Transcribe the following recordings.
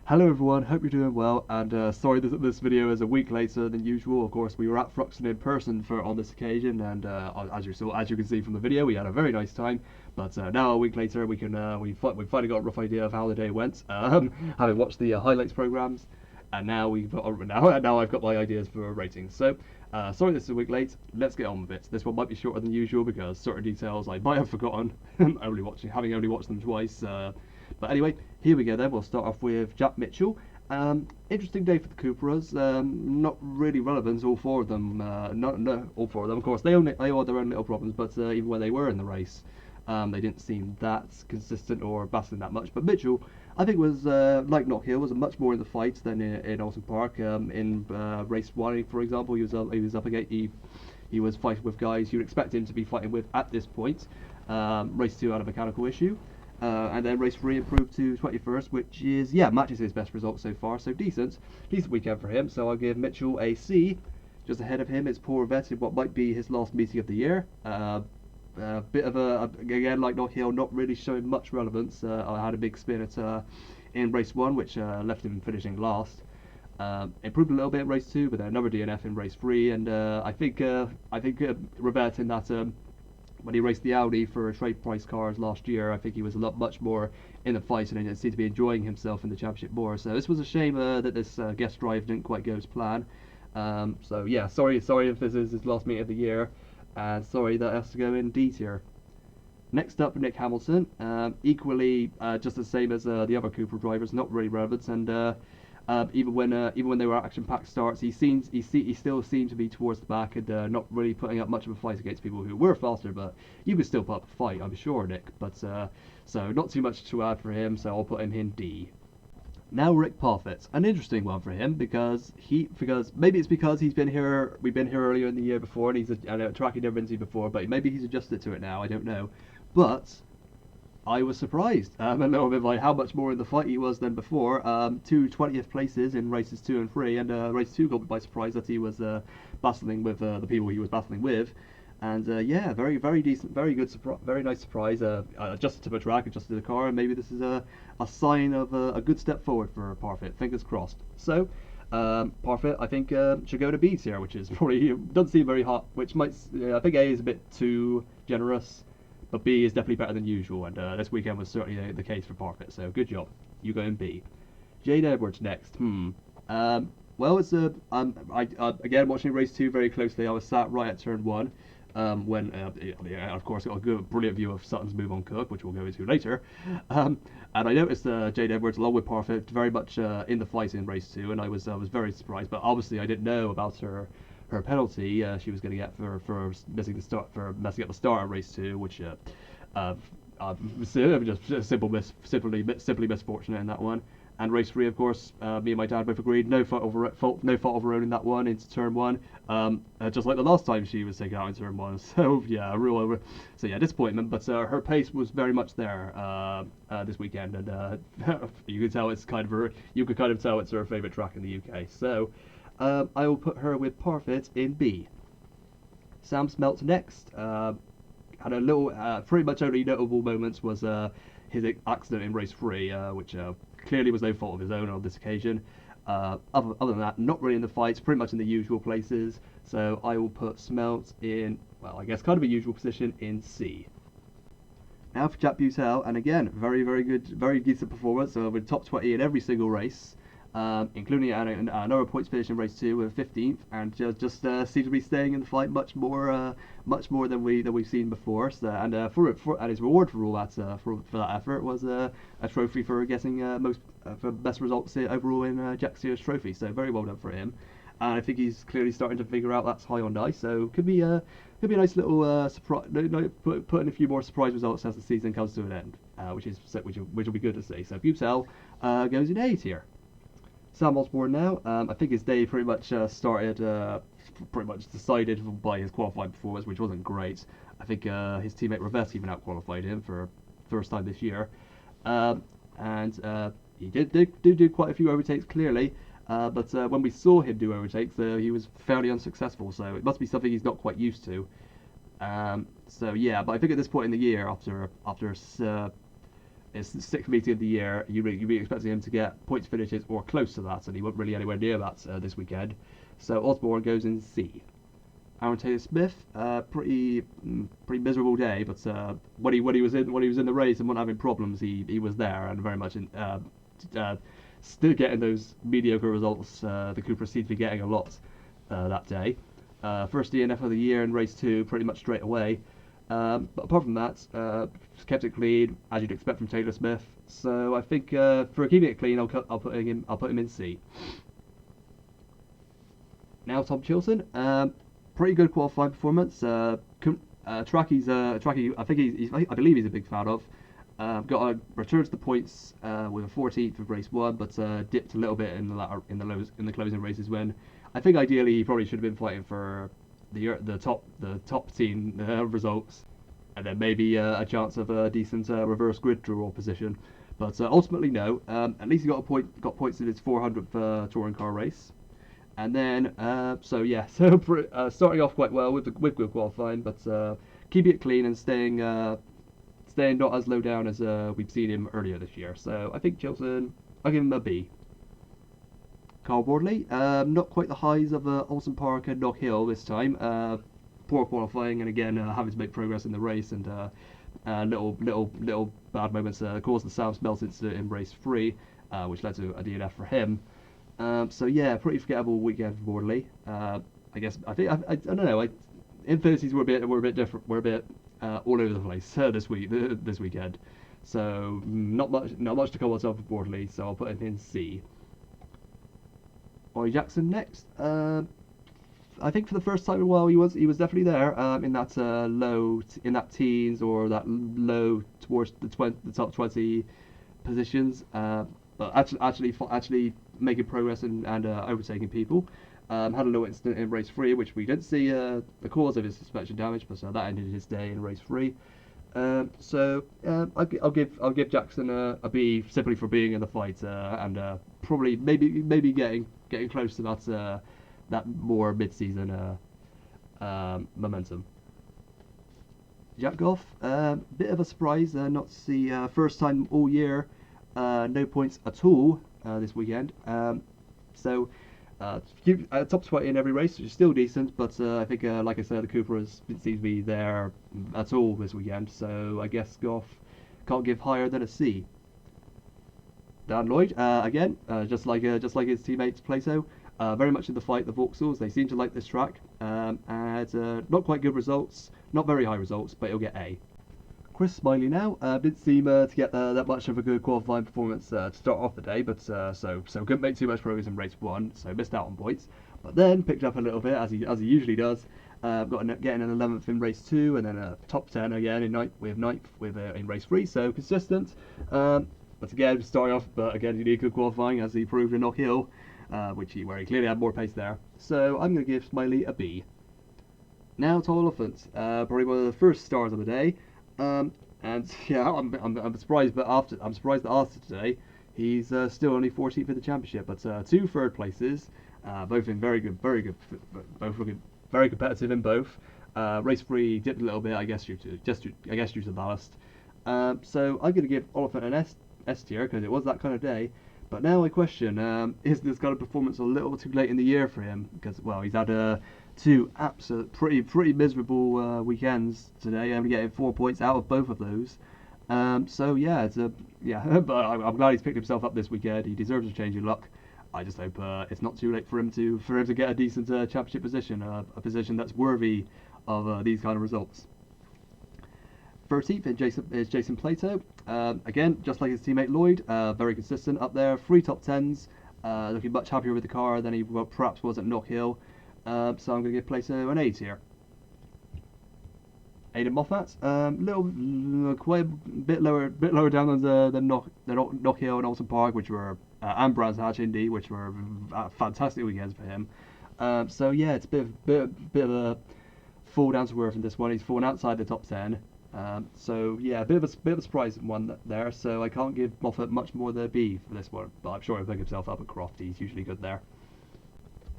Hello everyone, hope you're doing well, and sorry this video is a week later than usual. Of course, we were at Thruxton in person on this occasion, and as you can see from the video, we had a very nice time. But now a week later, we finally got a rough idea of how the day went, having watched the highlights programs, and now I've got my ideas for ratings. So sorry this is a week late. Let's get on with it. This one might be shorter than usual because certain details I might have forgotten, having only watched them twice. But anyway, here we go then. We'll start off with Jack Mitchell. Interesting day for the Cooperers. Not really relevant, all four of them. No, all four of them. Of course, they all had their own little problems, but even when they were in the race, they didn't seem that consistent or battling that much. But Mitchell, I think, was like Knock Hill, was much more in the fight than in Alton Park. In race one, for example, he was up against he was fighting with guys you'd expect him to be fighting with at this point. Race two had a mechanical issue. And then race 3 improved to 21st, which is, matches his best result so far, so decent weekend for him. So I'll give Mitchell a C. Just ahead of him is Poor Vet in what might be his last meeting of the year. Bit of again, like Knock Hill, not really showing much relevance. I had a big spin at in race 1, which left him finishing last. Improved a little bit in race 2, but then another DNF in race 3, and I think reverting that when he raced the Audi for trade price cars last year, I think he was much more in the fight and he seemed to be enjoying himself in the championship more. So this was a shame that this guest drive didn't quite go as planned. So yeah, sorry if this is his last meet of the year, and sorry that has to go in D tier. Next up, Nick Hamilton, equally just the same as the other Cooper drivers, not really relevant, and even when they were action-packed starts, he still seemed to be towards the back and not really putting up much of a fight against people who were faster. But you could still put up a fight, I'm sure, Nick. But so not too much to add for him. So I'll put him in D. Now Rick Parfitt, an interesting one for him because maybe it's because we've been here earlier in the year before, and he's a track he'd never been to before. But maybe he's adjusted to it now. I don't know, but I was surprised a little bit by how much more in the fight he was than before. 20th places in races 2 and 3, and race 2 got me by surprise that he was battling with the people he was battling with. And very decent, very good, very nice surprise. Adjusted to the track, adjusted to the car, and maybe this is a sign of a good step forward for Parfitt. Fingers crossed. So Parfitt, I think, should go to B tier, which is probably doesn't seem very hot. Which might, I think A is a bit too generous. But B is definitely better than usual, and this weekend was certainly the case for Parfitt. So good job. You go in B. Jade Edwards next. Well, it's again watching race 2 very closely. I was sat right at turn 1 when of course got a brilliant view of Sutton's move on Cook, which we'll go into later. And I noticed Jade Edwards along with Parfitt very much in the fight in race 2, and I was very surprised. But obviously I didn't know about her penalty she was going to get for messing up the start of race 2, which just simply misfortunate in that one. And race 3, of course, me and my dad both agreed no fault overrunning that one into turn 1, just like the last time she was taken out in turn 1. So yeah, disappointment. But her pace was very much there this weekend, and you could tell it's kind of tell it's her favourite track in the UK. So I will put her with Parfitt in B. Sam Smelt next. Had a little, pretty much only notable moments was his accident in race 3, which clearly was no fault of his own on this occasion. Other than that, not really in the fights, pretty much in the usual places. So I will put Smelt in, well, I guess kind of a usual position in C. Now for Jack Butel, and again, very good, very decent performance. With top 20 in every single race. Including another points finish in race 2 with 15th, and just seems to be staying in the fight much more than we've seen before. So, and his reward for all that for that effort was a trophy for getting for best results overall in Jack Sears Trophy. So very well done for him. And I think he's clearly starting to figure out that's high on dice. So could be a nice little surprise. Put in a few more surprise results as the season comes to an end, which will be good to see. So Butel goes in A tier. Sam Osborne now. I think his day pretty much started, pretty much decided by his qualifying performance, which wasn't great. I think his teammate Reverse even out-qualified him for first time this year. And he did do quite a few overtakes, clearly. But when we saw him do overtakes, he was fairly unsuccessful, so it must be something he's not quite used to. So yeah, but I think at this point in the year, after it's the 6th meeting of the year. You'd be expecting him to get points finishes or close to that, and he wasn't really anywhere near that this weekend. So Osborne goes in C. Aaron Taylor-Smith, pretty miserable day, but when he was in the race and wasn't having problems, he was there and very much still getting those mediocre results. The Cooper seemed to be getting a lot that day. First DNF of the year in race 2, pretty much straight away. But apart from that, kept it clean as you'd expect from Taylor-Smith. So I think for keeping it clean, I'll put him in C. Now Tom Chilton. Pretty good qualifying performance. Tracky's I believe he's a big fan of. Got a return to the points with a 14th of race 1, but dipped a little bit in the closing races when I think ideally he probably should have been fighting for the top team results, and then maybe a chance of a decent reverse grid draw position. But ultimately no. At least he got points in his 400th touring car race. And then, starting off quite well with good qualifying, but keeping it clean and staying not as low down as we've seen him earlier this year. So I think Chilton, I'll give him a B. Carl Bordley, not quite the highs of Olsen Park and Knock Hill this time. Poor qualifying, and again having to make progress in the race, and little bad moments caused the Smelt incident in race 3, which led to a DNF for him. So yeah, pretty forgettable weekend for Bordley. I don't know. Infinities were a bit different. We're a bit all over the place this weekend. So not much to call myself for Bordley. So I'll put him in C. Ollie Jackson next. I think for the first time in a while he was definitely there in that teens or that low towards the top 20 positions. But actually making progress and overtaking people. Had a little incident in race 3, which we didn't see the cause of his suspension damage, but that ended his day in race 3. I'll give Jackson a B simply for being in the fight and probably maybe getting close to that more mid-season momentum. Jack Goff, bit of a surprise not to see first time all year. No points at all this weekend. Top 20 in every race, which is still decent, but I think, like I said, the Cooper seems to be there at all this weekend, so I guess Goff can't give higher than a C. Dan Lloyd, again, just like his teammate Plato, very much in the fight, the Vauxhalls. They seem to like this track, and not quite good results, not very high results, but he'll get A. Chris Smiley now didn't seem to get that much of a good qualifying performance to start off the day, but so couldn't make too much progress in race 1, so missed out on points. But then picked up a little bit as he usually does. Getting an 11th in race 2, and then a top 10 again in 9th in race 3, so consistent. But again, starting off, but again, you need good qualifying as he proved in Knock Hill, where he clearly had more pace there. So I'm going to give Smiley a B. Now Tom Oliphant, probably one of the first stars of the day. And yeah, I'm surprised, but I'm surprised that after today he's still only 14th in the championship, but 2 third places, both in very good, both looking very competitive in both. Race 3 dipped a little bit, I guess due to ballast. So I'm going to give Oliphant an S tier because it was that kind of day. But now I question, is this kind of performance a little too late in the year for him? Because he's had 2 absolute pretty miserable weekends today, only getting 4 points out of both of those. So yeah, but I'm glad he's picked himself up this weekend. He deserves a change in luck. I just hope it's not too late for him to get a decent championship position, a position that's worthy of these kind of results. 13th is Jason Plato. Again, just like his teammate Lloyd, very consistent up there. 3 top 10s. Looking much happier with the car than he perhaps was at Knock Hill. So I'm going to give Plato an A tier. Aidan Moffat, quite a bit lower down than Knock Hill and Alton Park, which were and Brands Hatch Indy, which were fantastic weekends for him. So yeah, it's a bit of a fall down to earth in this one. He's fallen outside the top 10. So yeah, a bit of a surprise one there. So I can't give Moffat much more than a B for this one, but I'm sure he'll pick himself up at Croft. He's usually good there.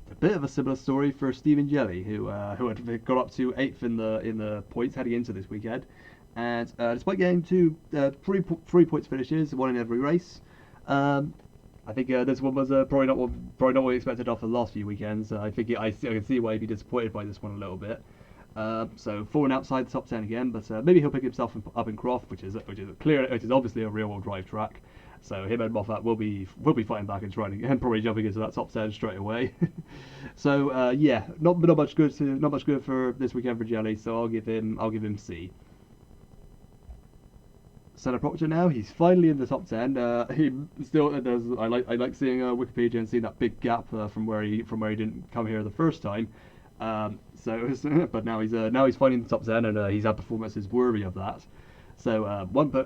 A bit of a similar story for Stephen Jelly, who had got up to 8th in the points heading into this weekend. And despite getting three points finishes, one in every race, I think this one was probably not what we expected after the last few weekends. I think I can see why he'd be disappointed by this one a little bit. So falling outside the top 10 again, but maybe he'll pick himself up in Croft, which is obviously a real-world drive track. So him and Moffat will be fighting back and trying and probably jumping into that top 10 straight away. So yeah, not much good for this weekend for Jelly. So I'll give him C. Senna Proctor now, he's finally in the top 10. He still does. I like seeing Wikipedia and seeing that big gap from where he didn't come here the first time. But now he's finally in the top 10, and he's had performances worthy of that. So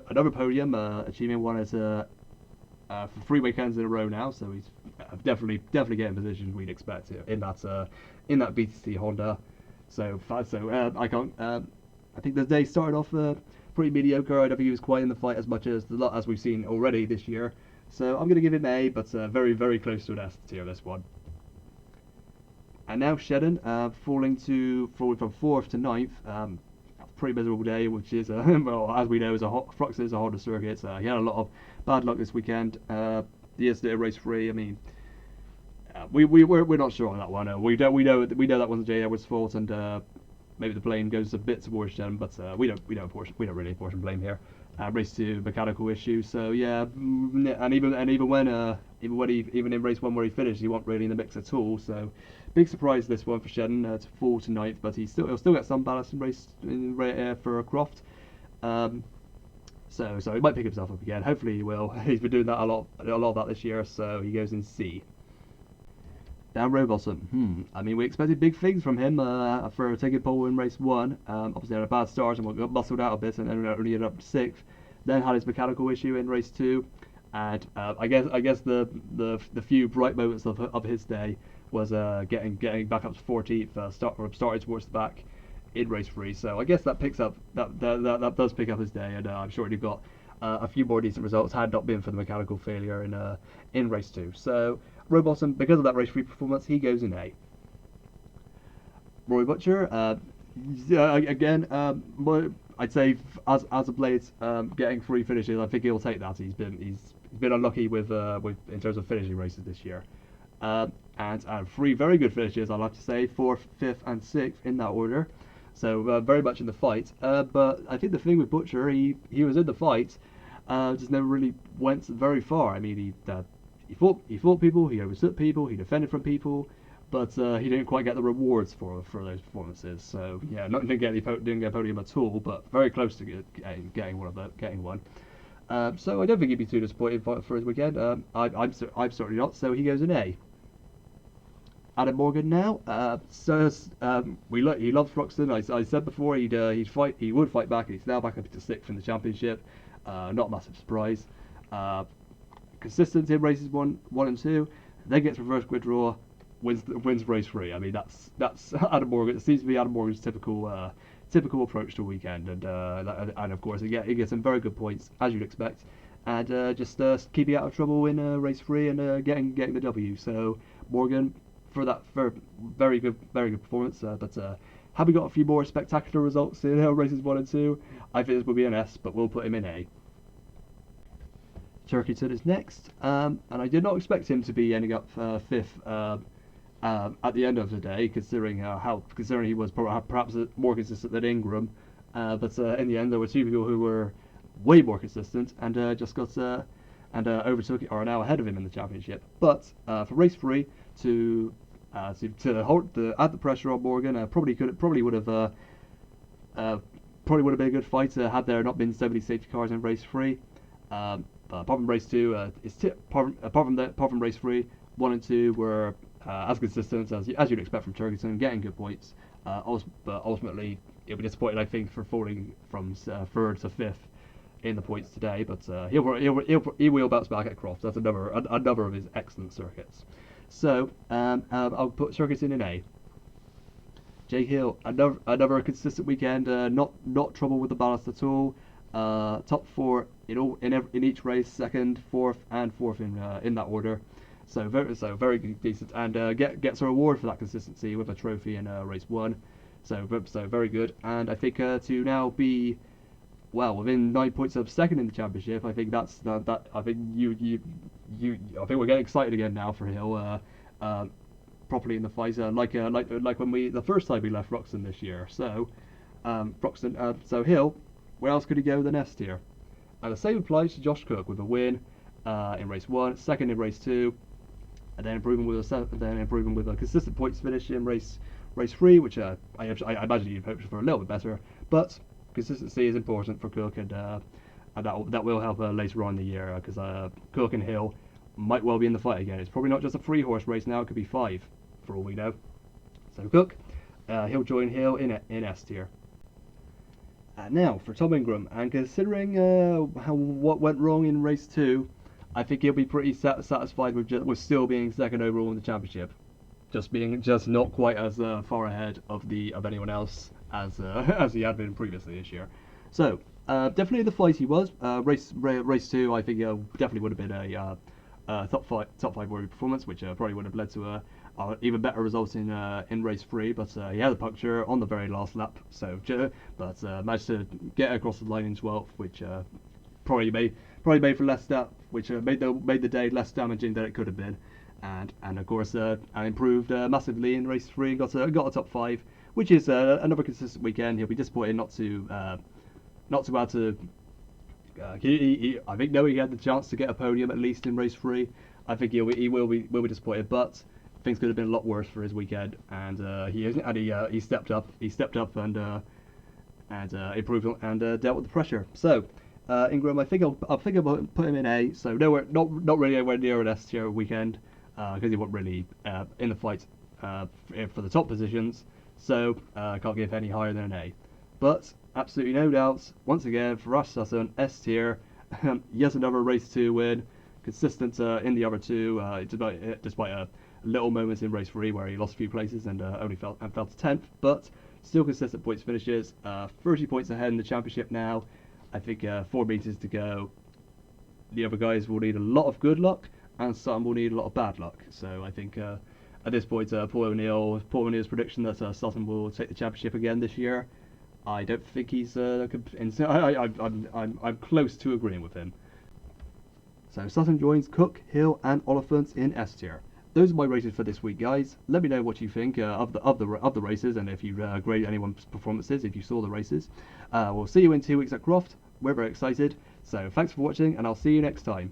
another podium, achieving one for 3 weekends in a row now. So he's definitely getting positions we'd expect in that BTCC Honda. I think the day started off pretty mediocre. I don't think he was quite in the fight as much as we've seen already this year. So I'm going to give him A, but very, very close to an S tier, this one. And now Shedden, falling from 4th to 9th. Pretty miserable day, which is, well, as we know, Thruxton is a Honda circuit. He had a lot of bad luck this weekend. Yesterday, race 3, I mean, we're not sure on that one. We know that wasn't Jay Edwards' fault, and maybe the blame goes a bit towards Shedden, but we don't really apportion blame here. Race 2 mechanical issue, so yeah, and even in race 1 where he finished, he wasn't really in the mix at all. So big surprise this one for Shedden to fall to 9th, but he'll still get some ballast for a Croft. So he might pick himself up again. Hopefully he will. He's been doing that a lot of that this year, so he goes in C. Down Rowbottom. I mean, we expected big things from him for taking pole in race 1. Obviously had a bad start and got muscled out a bit, and then only ended up 6th. Then had his mechanical issue in race 2, and I guess the few bright moments of his day was getting back up to 14th, starting towards the back in race 3. So I guess that does pick up his day, and I'm sure he'd got a few more decent results had not been for the mechanical failure in race 2. So Rowbottom, because of that race 3 performance, he goes in A. Roy Butcher, again, I'd say as of late, getting 3 finishes, I think he'll take that. He's been unlucky with in terms of finishing races this year, and 3 very good finishes, I'd like to say, 4th, 5th, and 6th in that order. So very much in the fight. But I think the thing with Butcher, he was in the fight, just never really went very far. I mean, he fought people, he overtook people, he defended from people, but he didn't quite get the rewards for those performances. So yeah, didn't get a podium at all, but very close to getting one. So I don't think he'd be too disappointed for his weekend. I'm certainly not. So he goes in A. Adam Morgan now. He loves Thruxton. I said before he would fight back, and he's now back up to 6th in the championship. Not a massive surprise. Consistent in races 1 and 2, then gets reverse grid draw, wins race 3. I mean, that's Adam Morgan. It seems to be Adam Morgan's typical approach to a weekend, and of course he gets some very good points as you'd expect, and just keeping out of trouble in race 3 and getting the W. So Morgan for very good performance, but having got a few more spectacular results in races 1 and 2, I think this will be an S, but we'll put him in A. Turkeyton is next, and I did not expect him to be ending up 5th at the end of the day, considering he was perhaps more consistent than Ingram. But in the end, there were 2 people who were way more consistent and just got overtook are now ahead of him in the championship. But for race 3 to add the pressure on Morgan, probably would have been a good fight had there not been so many safety cars in race 3. Apart from race 2, apart from race 3, 1 and 2 were as consistent as you'd expect from Turkeyton, getting good points. But ultimately, it'll be disappointing, I think, for falling from 3rd to 5th in the points today. But he will bounce back at Croft. That's another of his excellent circuits. So I'll put Turkeyton in A. Jay Hill, another consistent weekend. Not trouble with the ballast at all. Top 4 in each race, 2nd, 4th, and 4th in that order. So very decent, and gets a reward for that consistency with a trophy in race 1. So very good, and I think to now be well, within 9 points of second in the championship. I think that. I think I think we're getting excited again now for Hill. Properly in the fight, like when the first time we left Thruxton this year. So, so Hill, where else could he go than S tier? And the same applies to Josh Cook with a win in race 1, second in race 2, and then improving with a consistent points finish in race 3, which I imagine you'd hope for a little bit better. But consistency is important for Cook, and that will help later on in the year, because Cook and Hill might well be in the fight again. It's probably not just a 3-horse race now; it could be 5, for all we know. So Cook, he'll join Hill in S tier. Now for Tom Ingram, and considering what went wrong in race 2, I think he'll be pretty satisfied with still being second overall in the championship, just not quite as far ahead of anyone else as as he had been previously this year. So definitely the fight he was. Race 2, I think definitely would have been a top five worthy performance, which probably would have led to a even better result in race 3. But he had a puncture on the very last lap, but managed to get across the line in 12th, which probably made for less which made the day less damaging than it could have been, and of course and improved massively in race 3 and got a top 5, which is another consistent weekend. He'll be disappointed not to add to. I think he had the chance to get a podium at least in race 3. I think he will be disappointed, but things could have been a lot worse for his weekend, and he stepped up and improved and dealt with the pressure. So Ingram, I think I'll put him in A. So not really anywhere near an S tier weekend, because he wasn't really in the fight for the top positions. So can't give any higher than an A. But absolutely no doubts, once again for Ash Sutton, S tier. Yet another race 2 win, consistent in the other 2, despite little moments in race 3 where he lost a few places and only fell to 10th, but still consistent points finishes. 30 points ahead in the championship now. I think 4 metres to go. The other guys will need a lot of good luck, and some will need a lot of bad luck. So I think at this point, Paul O'Neill's prediction that Sutton will take the championship again this year, I don't think he's. I'm close to agreeing with him. So Sutton joins Cook, Hill, and Oliphant in S tier. Those are my races for this week, guys. Let me know what you think of the races, and if you grade anyone's performances, if you saw the races. We'll see you in 2 weeks at Croft. We're very excited. So thanks for watching, and I'll see you next time.